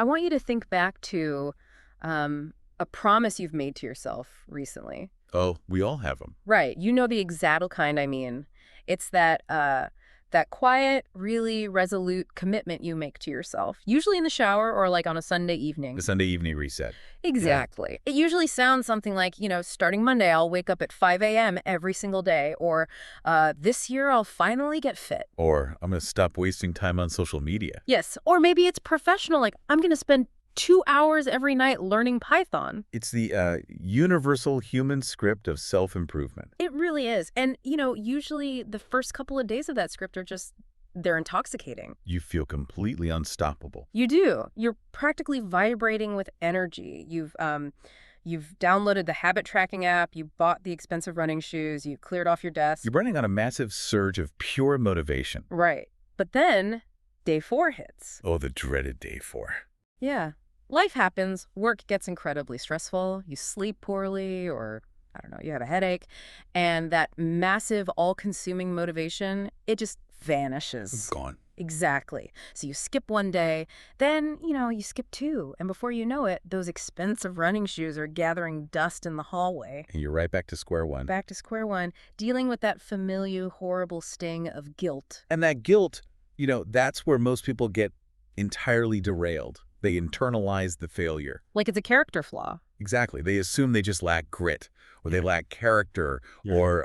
I want you to think back to a promise you've made to yourself recently. Oh, we all have them. Right. You know the exact kind I mean. It's that quiet, really resolute commitment you make to yourself, usually in the shower or like on a Sunday The evening. Sunday evening reset. Yeah. Exactly. It usually sounds something like, starting Monday, I'll wake up at 5 a.m. every single day, or this year I'll finally get fit. Or I'm going to stop wasting time on social media. Yes. Or maybe it's professional, like I'm going to spend 2 hours every night learning Python. It's the universal human script of self-improvement. It really is. And, usually the first couple of days of that script are just, they're intoxicating. You feel completely unstoppable. You do. You're practically vibrating with energy. You've downloaded the habit tracking app, you bought the expensive running shoes, you cleared off your desk. You're running on a massive surge of pure motivation. Right. But then day 4 hits. Oh, the dreaded day 4. Yeah. Life happens. Work gets incredibly stressful. You sleep poorly, or I don't know, you have a headache. And that massive, all-consuming motivation, it just vanishes. Gone. Exactly. So you skip one day, then, you skip 2. And before you know it, those expensive running shoes are gathering dust in the hallway. And you're right back to square one. Back to square one, dealing with that familiar, horrible sting of guilt. And that guilt, that's where most people get entirely derailed. They internalize the failure. Like it's a character flaw. Exactly. They assume they just lack grit, or they lack character, or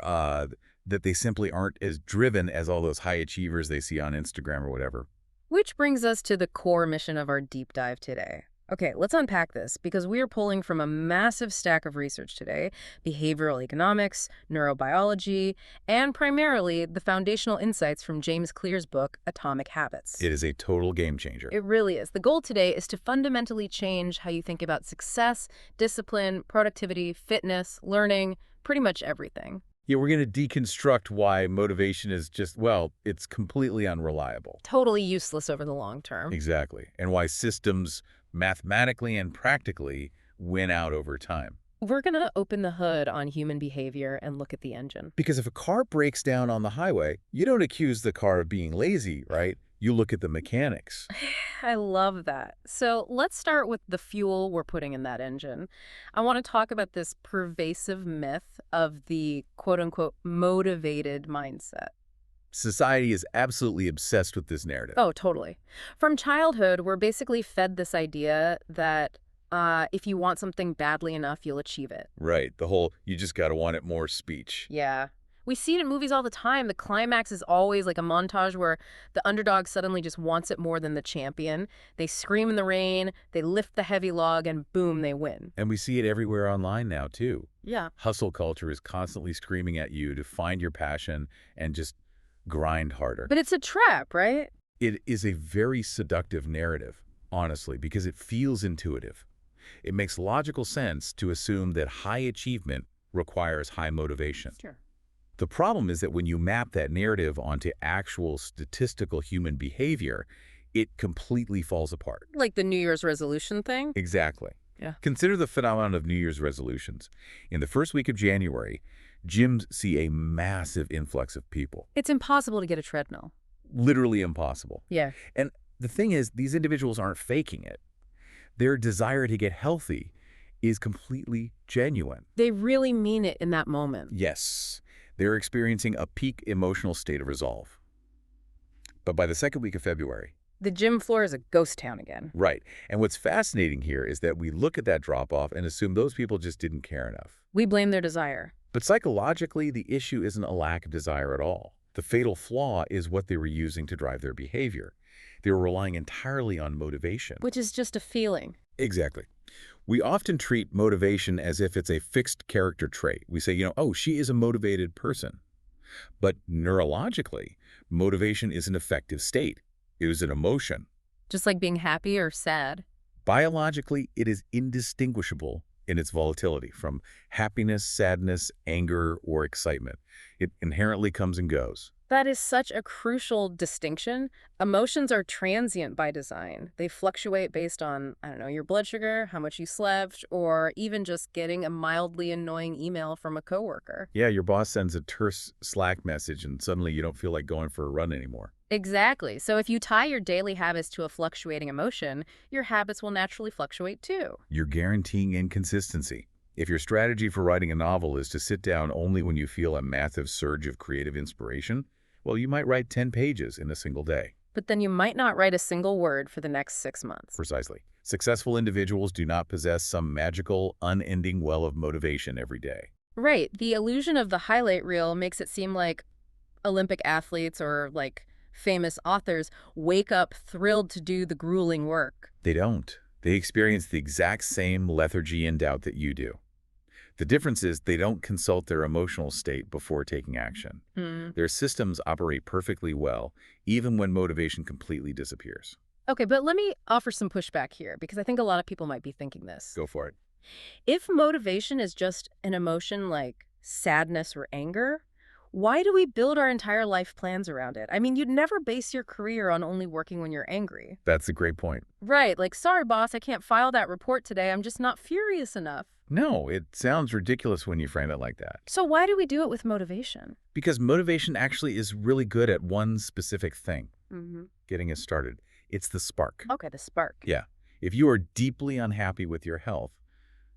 that they simply aren't as driven as all those high achievers they see on Instagram or whatever. Which brings us to the core mission of our deep dive today. Okay, let's unpack this, because we are pulling from a massive stack of research today: behavioral economics, neurobiology, and primarily the foundational insights from James Clear's book, Atomic Habits. It is a total game changer. It really is. The goal today is to fundamentally change how you think about success, discipline, productivity, fitness, learning, pretty much everything. Yeah, we're going to deconstruct why motivation is just, it's completely unreliable. Totally useless over the long term. Exactly. And why systems, mathematically and practically, win out over time. We're going to open the hood on human behavior and look at the engine. Because if a car breaks down on the highway, you don't accuse the car of being lazy, right? You look at the mechanics. I love that. So let's start with the fuel we're putting in that engine. I want to talk about this pervasive myth of the quote-unquote motivated mindset. Society is absolutely obsessed with this narrative. Oh, totally. From childhood, we're basically fed this idea that if you want something badly enough, you'll achieve it. Right. The whole, you just got to want it more speech. Yeah. We see it in movies all the time. The climax is always like a montage where the underdog suddenly just wants it more than the champion. They scream in the rain, they lift the heavy log, and boom, they win. And we see it everywhere online now, too. Yeah. Hustle culture is constantly screaming at you to find your passion and just grind harder. But it's a trap, right? It is a very seductive narrative, honestly, because it feels intuitive. It makes logical sense to assume that high achievement requires high motivation. Sure. The problem is that when you map that narrative onto actual statistical human behavior, it completely falls apart. Like the New Year's resolution thing? Exactly. Yeah. Consider the phenomenon of New Year's resolutions. In the first week of January, gyms see a massive influx of people. It's impossible to get a treadmill. Literally impossible. Yeah. And the thing is, these individuals aren't faking it. Their desire to get healthy is completely genuine. They really mean it in that moment. Yes. They're experiencing a peak emotional state of resolve. But by the second week of February... The gym floor is a ghost town again. Right. And what's fascinating here is that we look at that drop-off and assume those people just didn't care enough. We blame their desire. But psychologically, the issue isn't a lack of desire at all. The fatal flaw is what they were using to drive their behavior. They were relying entirely on motivation. Which is just a feeling. Exactly. We often treat motivation as if it's a fixed character trait. We say, oh, she is a motivated person. But neurologically, motivation is an affective state. It is an emotion. Just like being happy or sad. Biologically, it is indistinguishable in its volatility from happiness, sadness, anger, or excitement. It inherently comes and goes. That is such a crucial distinction. Emotions are transient by design. They fluctuate based on, I don't know, your blood sugar, how much you slept, or even just getting a mildly annoying email from a coworker. Yeah, your boss sends a terse Slack message and suddenly you don't feel like going for a run anymore. Exactly. So if you tie your daily habits to a fluctuating emotion, your habits will naturally fluctuate too. You're guaranteeing inconsistency. If your strategy for writing a novel is to sit down only when you feel a massive surge of creative inspiration, well, you might write 10 pages in a single day. But then you might not write a single word for the next 6 months. Precisely. Successful individuals do not possess some magical, unending well of motivation every day. Right. The illusion of the highlight reel makes it seem like Olympic athletes or like famous authors wake up thrilled to do the grueling work. They don't. They experience the exact same lethargy and doubt that you do. The difference is they don't consult their emotional state before taking action. Hmm. Their systems operate perfectly well, even when motivation completely disappears. Okay, but let me offer some pushback here because I think a lot of people might be thinking this. Go for it. If motivation is just an emotion like sadness or anger, why do we build our entire life plans around it? I mean, you'd never base your career on only working when you're angry. That's a great point. Right, like, sorry, boss, I can't file that report today. I'm just not furious enough. No, it sounds ridiculous when you frame it like that. So why do we do it with motivation? Because motivation actually is really good at one specific thing, Mm-hmm. getting us started. It's the spark. Okay, the spark. Yeah. If you are deeply unhappy with your health,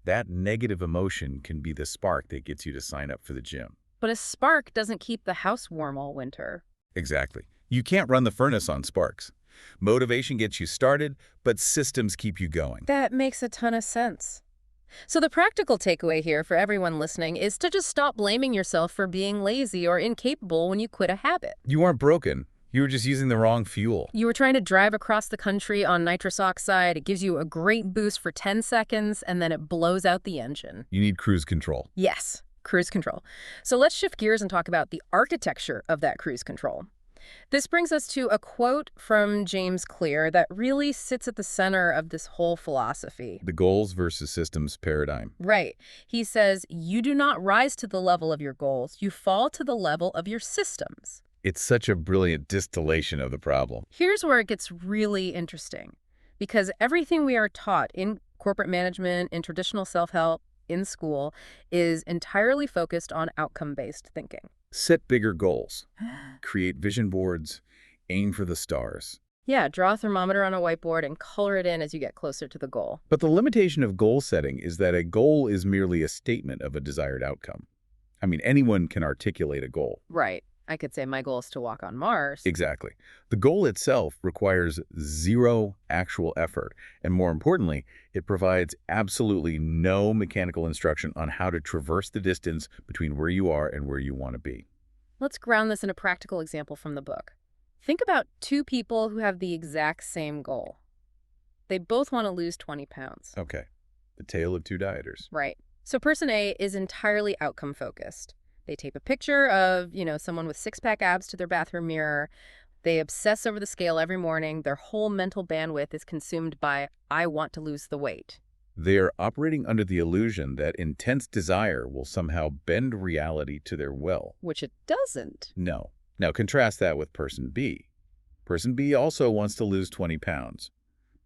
that negative emotion can be the spark that gets you to sign up for the gym. But a spark doesn't keep the house warm all winter. Exactly. You can't run the furnace on sparks. Motivation gets you started, but systems keep you going. That makes a ton of sense. So the practical takeaway here for everyone listening is to just stop blaming yourself for being lazy or incapable when you quit a habit. You aren't broken. You were just using the wrong fuel. You were trying to drive across the country on nitrous oxide. It gives you a great boost for 10 seconds, and then it blows out the engine. You need cruise control. Yes, cruise control. So let's shift gears and talk about the architecture of that cruise control. This brings us to a quote from James Clear that really sits at the center of this whole philosophy. The goals versus systems paradigm. Right. He says, you do not rise to the level of your goals. You fall to the level of your systems. It's such a brilliant distillation of the problem. Here's where it gets really interesting, because everything we are taught in corporate management, in traditional self-help, in school, is entirely focused on outcome-based thinking. Set bigger goals. Create vision boards. Aim for the stars. Yeah, draw a thermometer on a whiteboard and color it in as you get closer to the goal. But the limitation of goal setting is that a goal is merely a statement of a desired outcome. I mean, anyone can articulate a goal. Right. I could say my goal is to walk on Mars. Exactly. The goal itself requires zero actual effort, and more importantly, it provides absolutely no mechanical instruction on how to traverse the distance between where you are and where you want to be. Let's ground this in a practical example from the book. Think about two people who have the exact same goal. They both want to lose 20 pounds. Okay. The tale of two dieters. Right. So person A is entirely outcome focused. They tape a picture of, someone with six-pack abs to their bathroom mirror. They obsess over the scale every morning. Their whole mental bandwidth is consumed by, I want to lose the weight. They are operating under the illusion that intense desire will somehow bend reality to their will. Which it doesn't. No. Now contrast that with person B. Person B also wants to lose 20 pounds,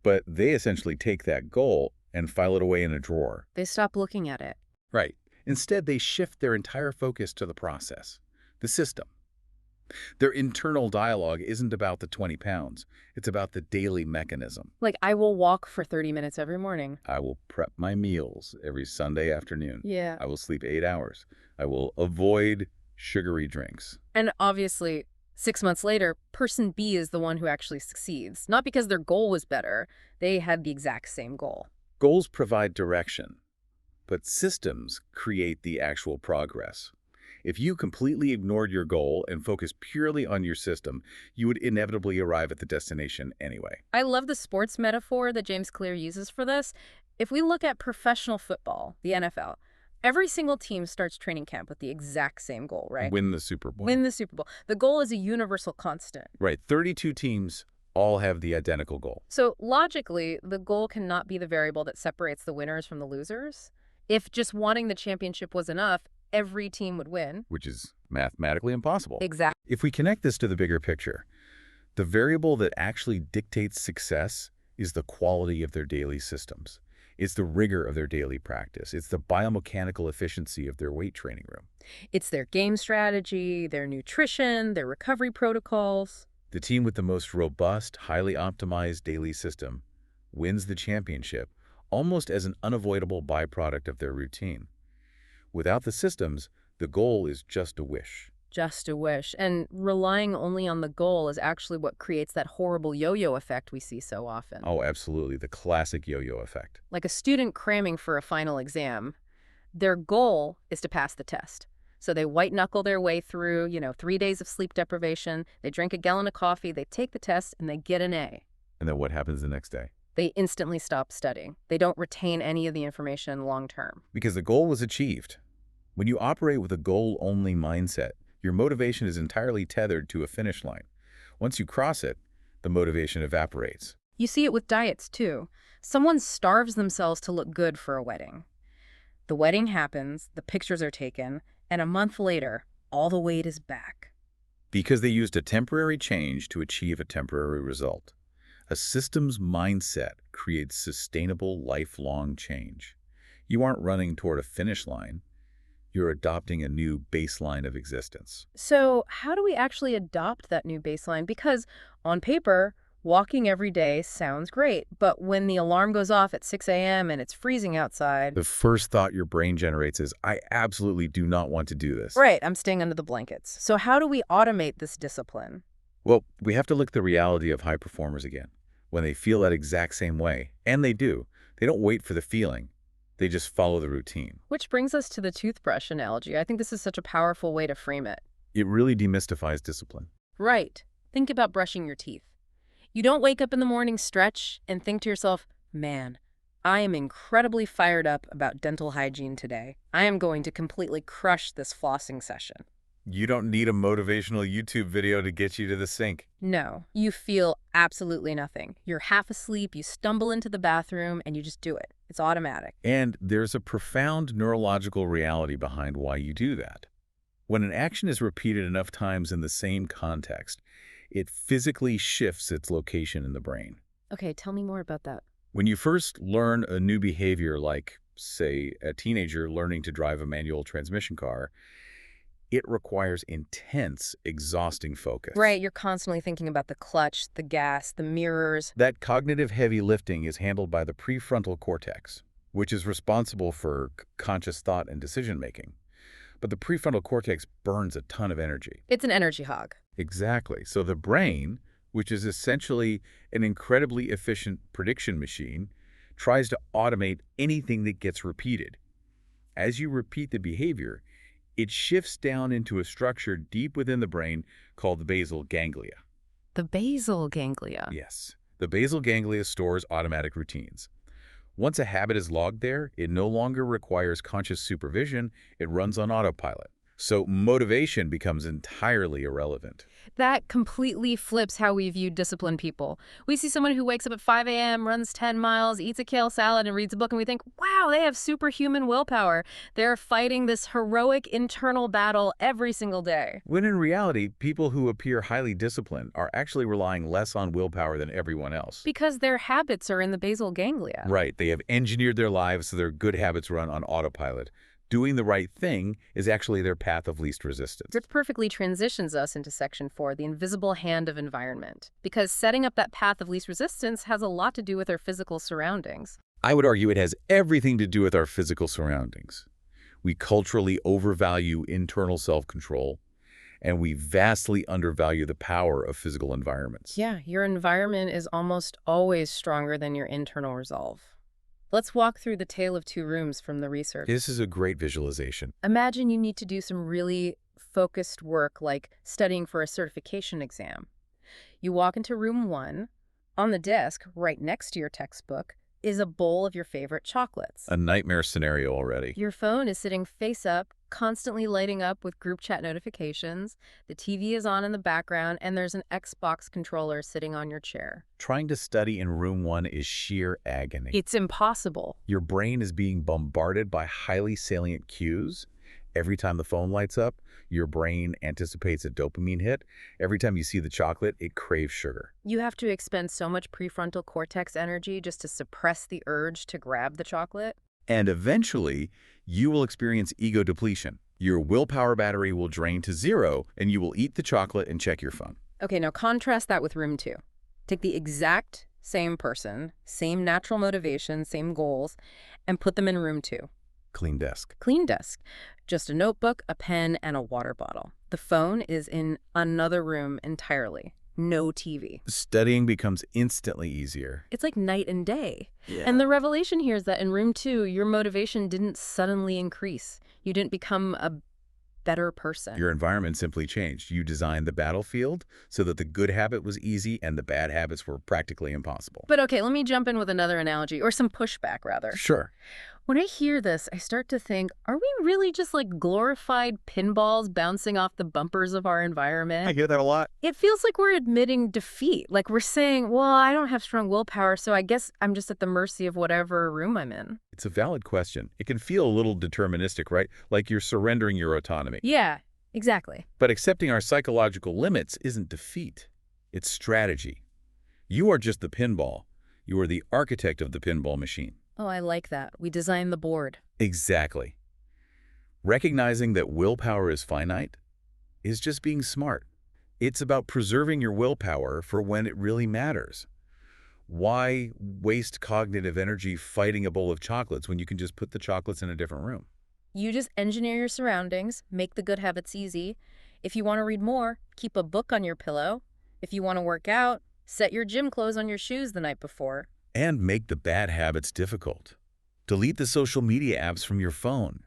but they essentially take that goal and file it away in a drawer. They stop looking at it. Right. Instead, they shift their entire focus to the process, the system. Their internal dialogue isn't about the 20 pounds. It's about the daily mechanism. Like, I will walk for 30 minutes every morning. I will prep my meals every Sunday afternoon. Yeah. I will sleep 8 hours. I will avoid sugary drinks. And obviously, 6 months later, person B is the one who actually succeeds. Not because their goal was better. They had the exact same goal. Goals provide direction, but systems create the actual progress. If you completely ignored your goal and focused purely on your system, you would inevitably arrive at the destination anyway. I love the sports metaphor that James Clear uses for this. If we look at professional football, the NFL, every single team starts training camp with the exact same goal, right? Win the Super Bowl. Win the Super Bowl. The goal is a universal constant. Right. 32 teams all have the identical goal. So logically, the goal cannot be the variable that separates the winners from the losers. If just wanting the championship was enough, every team would win. Which is mathematically impossible. Exactly. If we connect this to the bigger picture, the variable that actually dictates success is the quality of their daily systems. It's the rigor of their daily practice. It's the biomechanical efficiency of their weight training room. It's their game strategy, their nutrition, their recovery protocols. The team with the most robust, highly optimized daily system wins the championship, almost as an unavoidable byproduct of their routine. Without the systems, the goal is just a wish. Just a wish. And relying only on the goal is actually what creates that horrible yo-yo effect we see so often. Oh, absolutely, the classic yo-yo effect. Like a student cramming for a final exam, their goal is to pass the test. So they white-knuckle their way through, 3 days of sleep deprivation, they drink a gallon of coffee, they take the test, and they get an A. And then what happens the next day? They instantly stop studying. They don't retain any of the information long-term. Because the goal was achieved. When you operate with a goal-only mindset, your motivation is entirely tethered to a finish line. Once you cross it, the motivation evaporates. You see it with diets, too. Someone starves themselves to look good for a wedding. The wedding happens, the pictures are taken, and a month later, all the weight is back. Because they used a temporary change to achieve a temporary result. A systems mindset creates sustainable, lifelong change. You aren't running toward a finish line. You're adopting a new baseline of existence. So how do we actually adopt that new baseline? Because on paper, walking every day sounds great, but when the alarm goes off at 6 a.m. and it's freezing outside... The first thought your brain generates is, I absolutely do not want to do this. Right, I'm staying under the blankets. So how do we automate this discipline? Well, we have to look at the reality of high performers again. When they feel that exact same way, and they do, they don't wait for the feeling. They just follow the routine. Which brings us to the toothbrush analogy. I think this is such a powerful way to frame it. It really demystifies discipline. Right. Think about brushing your teeth. You don't wake up in the morning, stretch, and think to yourself, man, I am incredibly fired up about dental hygiene today. I am going to completely crush this flossing session. You don't need a motivational YouTube video to get you to the sink. No, you feel absolutely nothing. You're half asleep, you stumble into the bathroom, and you just do it. It's automatic. And there's a profound neurological reality behind why you do that. When an action is repeated enough times in the same context, it physically shifts its location in the brain. Okay, tell me more about that. When you first learn a new behavior like, say, a teenager learning to drive a manual transmission car, it requires intense, exhausting focus. Right, you're constantly thinking about the clutch, the gas, the mirrors. That cognitive heavy lifting is handled by the prefrontal cortex, which is responsible for conscious thought and decision-making. But the prefrontal cortex burns a ton of energy. It's an energy hog. Exactly. So the brain, which is essentially an incredibly efficient prediction machine, tries to automate anything that gets repeated. As you repeat the behavior, it shifts down into a structure deep within the brain called the basal ganglia. The basal ganglia. Yes. The basal ganglia stores automatic routines. Once a habit is logged there, it no longer requires conscious supervision. It runs on autopilot. So motivation becomes entirely irrelevant. That completely flips how we view disciplined people. We see someone who wakes up at 5 a.m., runs 10 miles, eats a kale salad, and reads a book, and we think, wow, they have superhuman willpower. They're fighting this heroic internal battle every single day. When in reality, people who appear highly disciplined are actually relying less on willpower than everyone else. Because their habits are in the basal ganglia. Right. They have engineered their lives so their good habits run on autopilot. Doing the right thing is actually their path of least resistance. This perfectly transitions us into Section 4, the invisible hand of environment. Because setting up that path of least resistance has a lot to do with our physical surroundings. I would argue it has everything to do with our physical surroundings. We culturally overvalue internal self-control, and we vastly undervalue the power of physical environments. Yeah, your environment is almost always stronger than your internal resolve. Let's walk through the tale of two rooms from the research. This is a great visualization. Imagine you need to do some really focused work like studying for a certification exam. You walk into room 1. On the desk, right next to your textbook, is a bowl of your favorite chocolates. A nightmare scenario already. Your phone is sitting face up, constantly lighting up with group chat notifications. The TV is on in the background, and there's an Xbox controller sitting on your chair. Trying to study in room 1 is sheer agony. It's impossible. Your brain is being bombarded by highly salient cues. Every time the phone lights up, your brain anticipates a dopamine hit. Every time you see the chocolate, it craves sugar. You have to expend so much prefrontal cortex energy just to suppress the urge to grab the chocolate. And eventually, you will experience ego depletion. Your willpower battery will drain to 0, and you will eat the chocolate and check your phone. Okay, now contrast that with room two. Take the exact same person, same natural motivation, same goals, and put them in room two. Clean desk. Clean desk. Just a notebook, a pen, and a water bottle. The phone is in another room entirely. No TV. Studying becomes instantly easier. It's like night and day. Yeah. And the revelation here is that in room two, your motivation didn't suddenly increase. You didn't become a better person. Your environment simply changed. You designed the battlefield so that the good habit was easy and the bad habits were practically impossible. But okay, let me jump in with another analogy, or some pushback, rather. Sure. When I hear this, I start to think, are we really just like glorified pinballs bouncing off the bumpers of our environment? I hear that a lot. It feels like we're admitting defeat. Like we're saying, well, I don't have strong willpower, so I guess I'm just at the mercy of whatever room I'm in. It's a valid question. It can feel a little deterministic, right? Like you're surrendering your autonomy. Yeah, exactly. But accepting our psychological limits isn't defeat. It's strategy. You are just the pinball. You are the architect of the pinball machine. Oh, I like that. We design the board. Exactly. Recognizing that willpower is finite is just being smart. It's about preserving your willpower for when it really matters. Why waste cognitive energy fighting a bowl of chocolates when you can just put the chocolates in a different room? You just engineer your surroundings, make the good habits easy. If you want to read more, keep a book on your pillow. If you want to work out, set your gym clothes on your shoes the night before. And make the bad habits difficult. Delete the social media apps from your phone.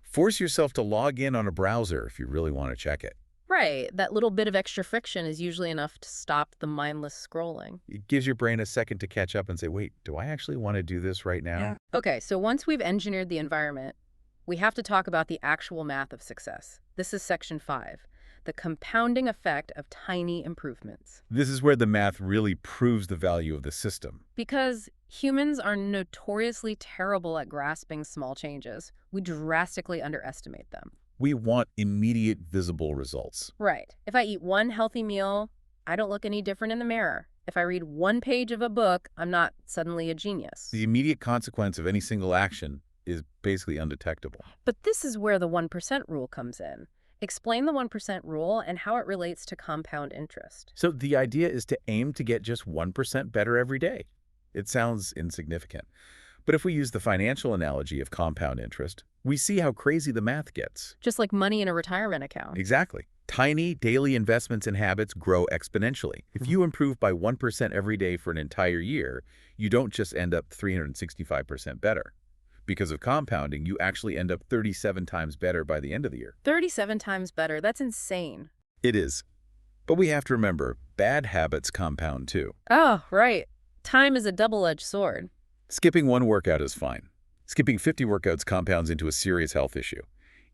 Force yourself to log in on a browser if you really want to check it. Right, that little bit of extra friction is usually enough to stop the mindless scrolling. It gives your brain a second to catch up and say, wait, do I actually want to do this right now? Yeah. Okay, so once we've engineered the environment, we have to talk about the actual math of success. This is section 5, the compounding effect of tiny improvements. This is where the math really proves the value of the system. Because humans are notoriously terrible at grasping small changes. We drastically underestimate them. We want immediate visible results. Right. If I eat one healthy meal, I don't look any different in the mirror. If I read one page of a book, I'm not suddenly a genius. The immediate consequence of any single action is basically undetectable. But this is where the 1% rule comes in. Explain the 1% rule and how it relates to compound interest. So the idea is to aim to get just 1% better every day. It sounds insignificant. But if we use the financial analogy of compound interest, we see how crazy the math gets. Just like money in a retirement account. Exactly. Tiny daily investments and habits grow exponentially. If you improve by 1% every day for an entire year, you don't just end up 365% better. Because of compounding, you actually end up 37 times better by the end of the year. 37 times better. That's insane. It is. But we have to remember, bad habits compound too. Oh, right. Time is a double-edged sword. Skipping one workout is fine. Skipping 50 workouts compounds into a serious health issue.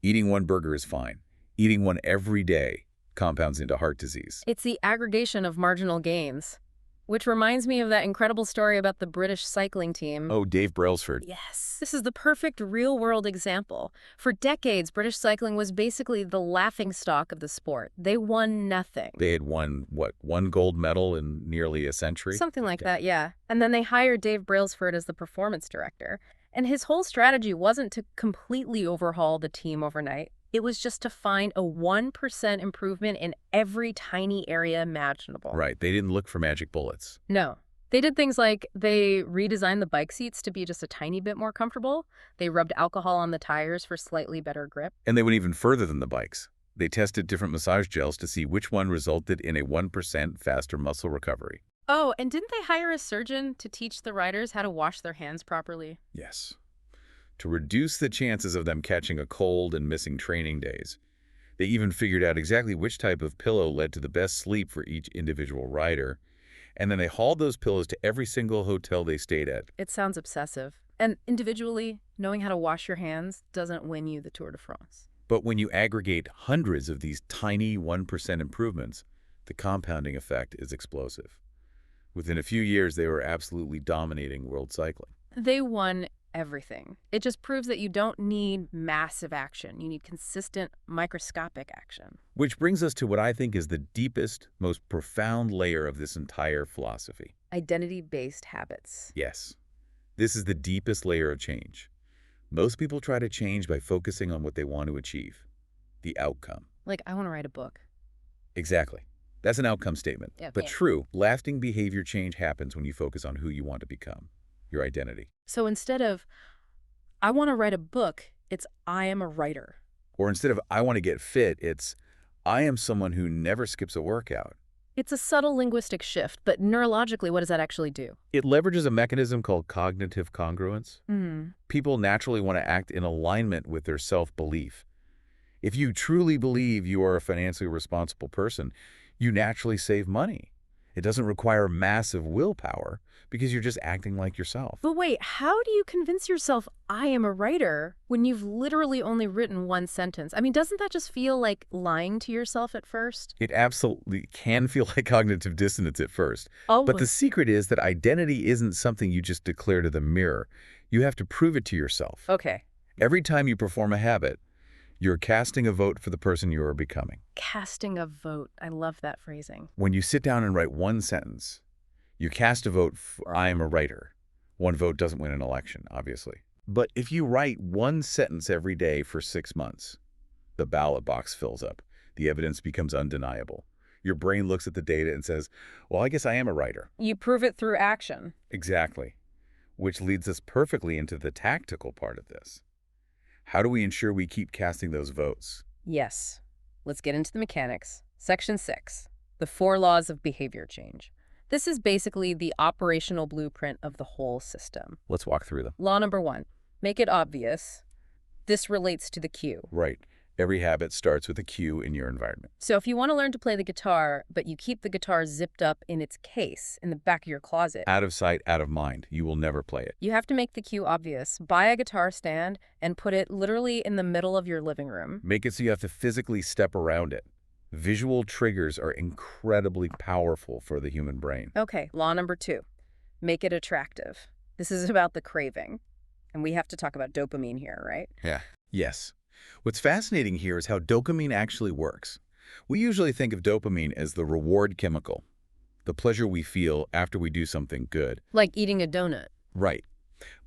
Eating one burger is fine. Eating one every day compounds into heart disease. It's the aggregation of marginal gains. Which reminds me of that incredible story about the British cycling team. Oh, Dave Brailsford. Yes. This is the perfect real-world example. For decades, British cycling was basically the laughingstock of the sport. They won nothing. They had won, what, one gold medal in nearly a century? Something like that, yeah. And then they hired Dave Brailsford as the performance director. And his whole strategy wasn't to completely overhaul the team overnight. It was just to find a 1% improvement in every tiny area imaginable. Right. They didn't look for magic bullets. No. They did things like they redesigned the bike seats to be just a tiny bit more comfortable. They rubbed alcohol on the tires for slightly better grip. And they went even further than the bikes. They tested different massage gels to see which one resulted in a 1% faster muscle recovery. Oh, and didn't they hire a surgeon to teach the riders how to wash their hands properly? Yes. To reduce the chances of them catching a cold and missing training days. They even figured out exactly which type of pillow led to the best sleep for each individual rider. And then they hauled those pillows to every single hotel they stayed at. It sounds obsessive. And individually, knowing how to wash your hands doesn't win you the Tour de France. But when you aggregate hundreds of these tiny 1% improvements, the compounding effect is explosive. Within a few years, they were absolutely dominating world cycling. They won everything. It just proves that you don't need massive action. You need consistent, microscopic action. Which brings us to what I think is the deepest, most profound layer of this entire philosophy. Identity-based habits. Yes, this is the deepest layer of change. Most people try to change by focusing on what they want to achieve, the outcome. Like, I want to write a book. Exactly. That's an outcome statement. Yep. But true, lasting behavior change happens when you focus on who you want to become, your identity. So instead of, I want to write a book, it's I am a writer. Or instead of, I want to get fit, it's, I am someone who never skips a workout. It's a subtle linguistic shift, but neurologically, what does that actually do? It leverages a mechanism called cognitive congruence. Hmm. People naturally want to act in alignment with their self-belief. If you truly believe you are a financially responsible person, you naturally save money. It doesn't require massive willpower because you're just acting like yourself. But wait, how do you convince yourself I am a writer when you've literally only written one sentence? I mean, doesn't that just feel like lying to yourself at first? It absolutely can feel like cognitive dissonance at first. Oh, But the secret is that identity isn't something you just declare to the mirror. You have to prove it to yourself. okay. Every time you perform a habit, you're casting a vote for the person you are becoming. Casting a vote. I love that phrasing. When you sit down and write one sentence, you cast a vote for I am a writer. One vote doesn't win an election, obviously. But if you write one sentence every day for 6 months, the ballot box fills up. The evidence becomes undeniable. Your brain looks at the data and says, well, I guess I am a writer. You prove it through action. Exactly. Which leads us perfectly into the tactical part of this. How do we ensure we keep casting those votes? Yes. Let's get into the mechanics. Section 6, the 4 laws of behavior change. This is basically the operational blueprint of the whole system. Let's walk through them. Law number 1, make it obvious. This relates to the cue. Right. Every habit starts with a cue in your environment. So if you want to learn to play the guitar, but you keep the guitar zipped up in its case in the back of your closet, Out of sight, out of mind. You will never play it. you have to make the cue obvious. Buy a guitar stand and put it literally in the middle of your living room. Make it so you have to physically step around it. Visual triggers are incredibly powerful for the human brain. Okay, law number 2, make it attractive. This is about the craving. And we have to talk about dopamine here, right? Yeah. Yes. What's fascinating here is how dopamine actually works. We usually think of dopamine as the reward chemical, the pleasure we feel after we do something good. Like eating a donut. Right.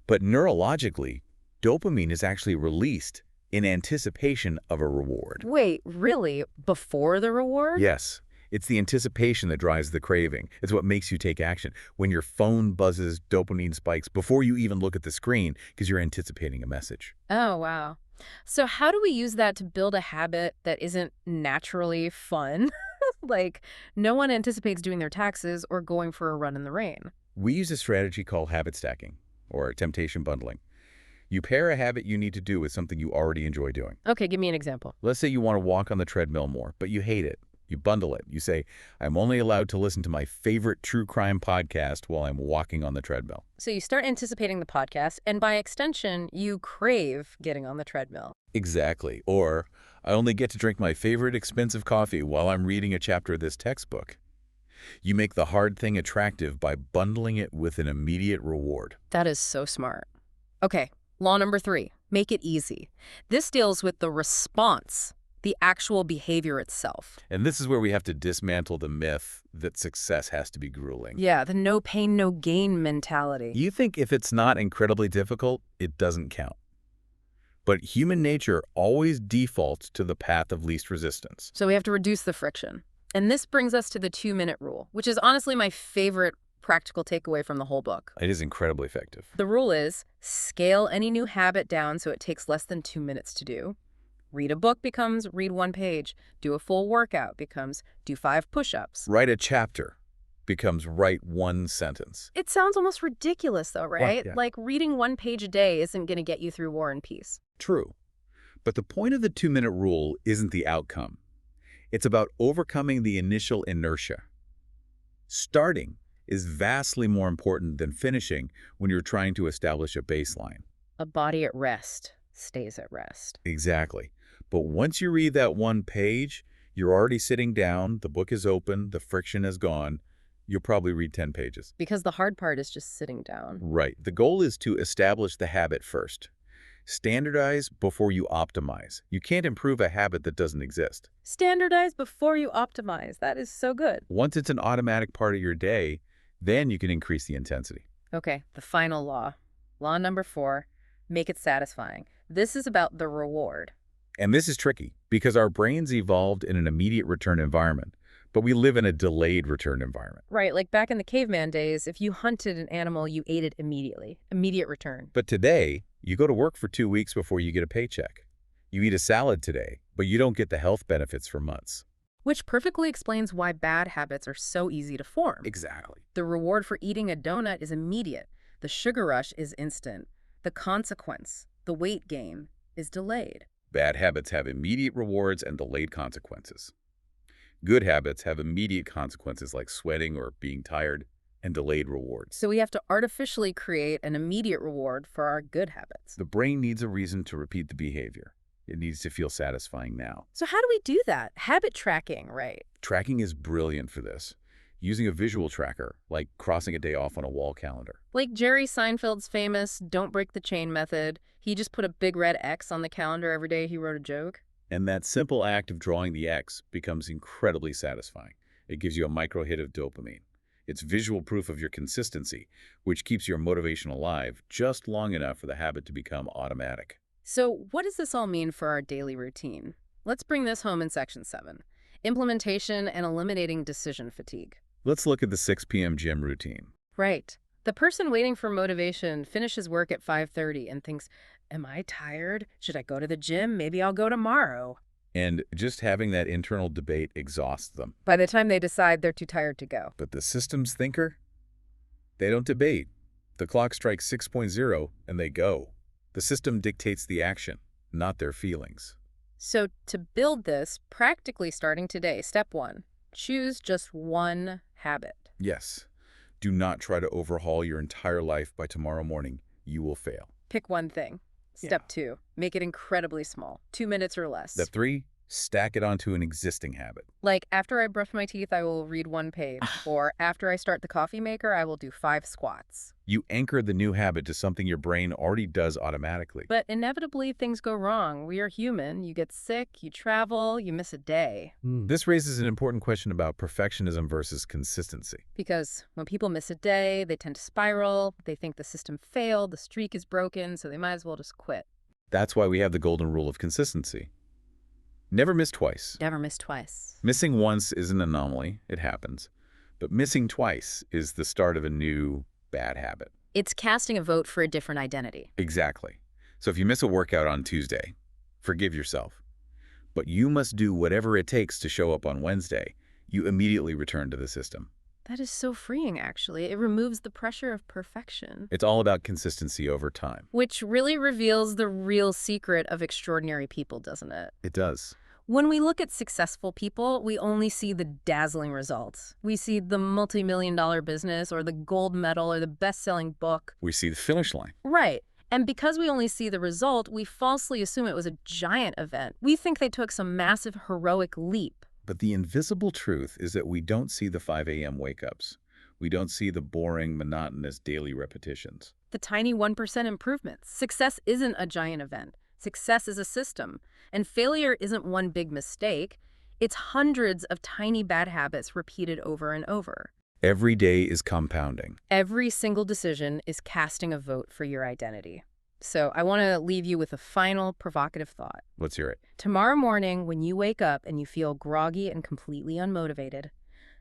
But neurologically, dopamine is actually released in anticipation of a reward. Wait, really? Before the reward? Yes. It's the anticipation that drives the craving. It's what makes you take action. When your phone buzzes, dopamine spikes before you even look at the screen because you're anticipating a message. Oh, wow. So how do we use that to build a habit that isn't naturally fun? Like, no one anticipates doing their taxes or going for a run in the rain. We use a strategy called habit stacking or temptation bundling. You pair a habit you need to do with something you already enjoy doing. Okay, give me an example. Let's say you want to walk on the treadmill more, but you hate it. You bundle it. You say, I'm only allowed to listen to my favorite true crime podcast while I'm walking on the treadmill. So you start anticipating the podcast, and by extension, you crave getting on the treadmill. Exactly. Or, I only get to drink my favorite expensive coffee while I'm reading a chapter of this textbook. You make the hard thing attractive by bundling it with an immediate reward. That is so smart. Okay, law number 3, make it easy. This deals with the response, the actual behavior itself. And this is where we have to dismantle the myth that success has to be grueling. Yeah, the no pain, no gain mentality. You think if it's not incredibly difficult, it doesn't count. But human nature always defaults to the path of least resistance. So we have to reduce the friction. And this brings us to the 2-minute rule, which is honestly my favorite practical takeaway from the whole book. It is incredibly effective. The rule is scale any new habit down so it takes less than 2 minutes to do. Read a book becomes read 1 page. Do a full workout becomes do 5 push-ups. Write a chapter becomes write 1 sentence. It sounds almost ridiculous though, right? yeah. Like reading 1 page a day isn't going to get you through War and Peace. True. But the point of the 2-minute rule isn't the outcome. It's about overcoming the initial inertia. Starting is vastly more important than finishing when you're trying to establish a baseline. A body at rest stays at rest. Exactly. But once you read that 1 page, you're already sitting down, the book is open, the friction is gone. You'll probably read 10 pages. Because the hard part is just sitting down. Right. The goal is to establish the habit first. Standardize before you optimize. You can't improve a habit that doesn't exist. Standardize before you optimize. That is so good. Once it's an automatic part of your day, then you can increase the intensity. Okay, the final law. Law number 4, make it satisfying. This is about the reward. And this is tricky because our brains evolved in an immediate return environment, But we live in a delayed return environment. Right, like back in the caveman days, if you hunted an animal, you ate it immediately. Immediate return. But today, you go to work for 2 weeks before you get a paycheck. You eat a salad today, but you don't get the health benefits for months. Which perfectly explains why bad habits are so easy to form. Exactly. The reward for eating a donut is immediate. The sugar rush is instant. The consequence, the weight gain, is delayed. Bad habits have immediate rewards and delayed consequences. Good habits have immediate consequences like sweating or being tired and delayed rewards. So we have to artificially create an immediate reward for our good habits. The brain needs a reason to repeat the behavior. It needs to feel satisfying now. So how do we do that? Habit tracking, right? Tracking is brilliant for this. Using a visual tracker, like crossing a day off on a wall calendar. Like Jerry Seinfeld's famous don't break the chain method. He just put a big red X on the calendar every day he wrote a joke. And that simple act of drawing the X becomes incredibly satisfying. It gives you a micro hit of dopamine. It's visual proof of your consistency, which keeps your motivation alive just long enough for the habit to become automatic. So what does this all mean for our daily routine? Let's bring this home in Section 7. Implementation and eliminating decision fatigue. Let's look at the 6 p.m. gym routine. Right. The person waiting for motivation finishes work at 5:30 and thinks, am I tired? Should I go to the gym? Maybe I'll go tomorrow. And just having that internal debate exhausts them. By the time they decide, they're too tired to go. But the systems thinker? They don't debate. The clock strikes 6.0 and they go. The system dictates the action, not their feelings. So to build this, practically starting today, step 1, choose just one habit. Yes. Do not try to overhaul your entire life by tomorrow morning. You will fail. Pick one thing. Step 2, make it incredibly small, 2 minutes or less. Step 3, stack it onto an existing habit. Like, after I brush my teeth, I will read 1 page. Or after I start the coffee maker, I will do 5 squats. You anchor the new habit to something your brain already does automatically. But inevitably, things go wrong. We are human. You get sick, you travel, you miss a day. This raises an important question about perfectionism versus consistency. Because when people miss a day, they tend to spiral. They think the system failed, the streak is broken, so they might as well just quit. That's why we have the golden rule of consistency. Never miss twice. Never miss twice. Missing once is an anomaly. It happens. But missing twice is the start of a new bad habit. It's casting a vote for a different identity. Exactly. So if you miss a workout on Tuesday, forgive yourself. But you must do whatever it takes to show up on Wednesday. You immediately return to the system. That is so freeing, actually. It removes the pressure of perfection. It's all about consistency over time. Which really reveals the real secret of extraordinary people, doesn't it? It does. When we look at successful people, we only see the dazzling results. We see the multi-million-dollar business or the gold medal or the best-selling book. We see the finish line. Right. And because we only see the result, we falsely assume it was a giant event. We think they took some massive heroic leap. But the invisible truth is that we don't see the 5 a.m. wake-ups. We don't see the boring, monotonous daily repetitions. The tiny 1% improvements. Success isn't a giant event. Success is a system. And failure isn't one big mistake. It's hundreds of tiny bad habits repeated over and over. Every day is compounding. Every single decision is casting a vote for your identity. So I want to leave you with a final provocative thought. Let's hear it. Tomorrow morning, when you wake up and you feel groggy and completely unmotivated,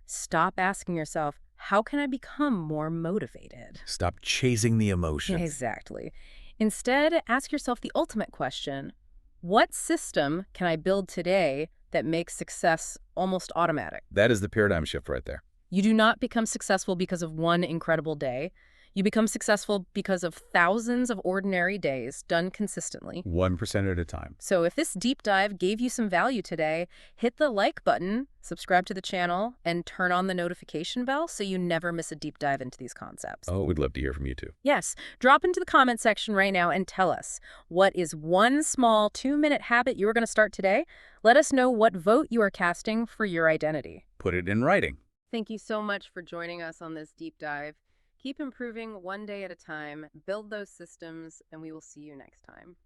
stop asking yourself, how can I become more motivated? Stop chasing the emotion. Exactly. Instead, ask yourself the ultimate question, what system can I build today that makes success almost automatic? That is the paradigm shift right there. You do not become successful because of one incredible day. You become successful because of thousands of ordinary days done consistently. 1% at a time. So if this deep dive gave you some value today, hit the like button, subscribe to the channel, and turn on the notification bell so you never miss a deep dive into these concepts. Oh, we'd love to hear from you too. Yes, drop into the comment section right now and tell us, what is one small 2-minute habit you are going to start today? Let us know what vote you are casting for your identity. Put it in writing. Thank you so much for joining us on this deep dive. Keep improving one day at a time, build those systems, and we will see you next time.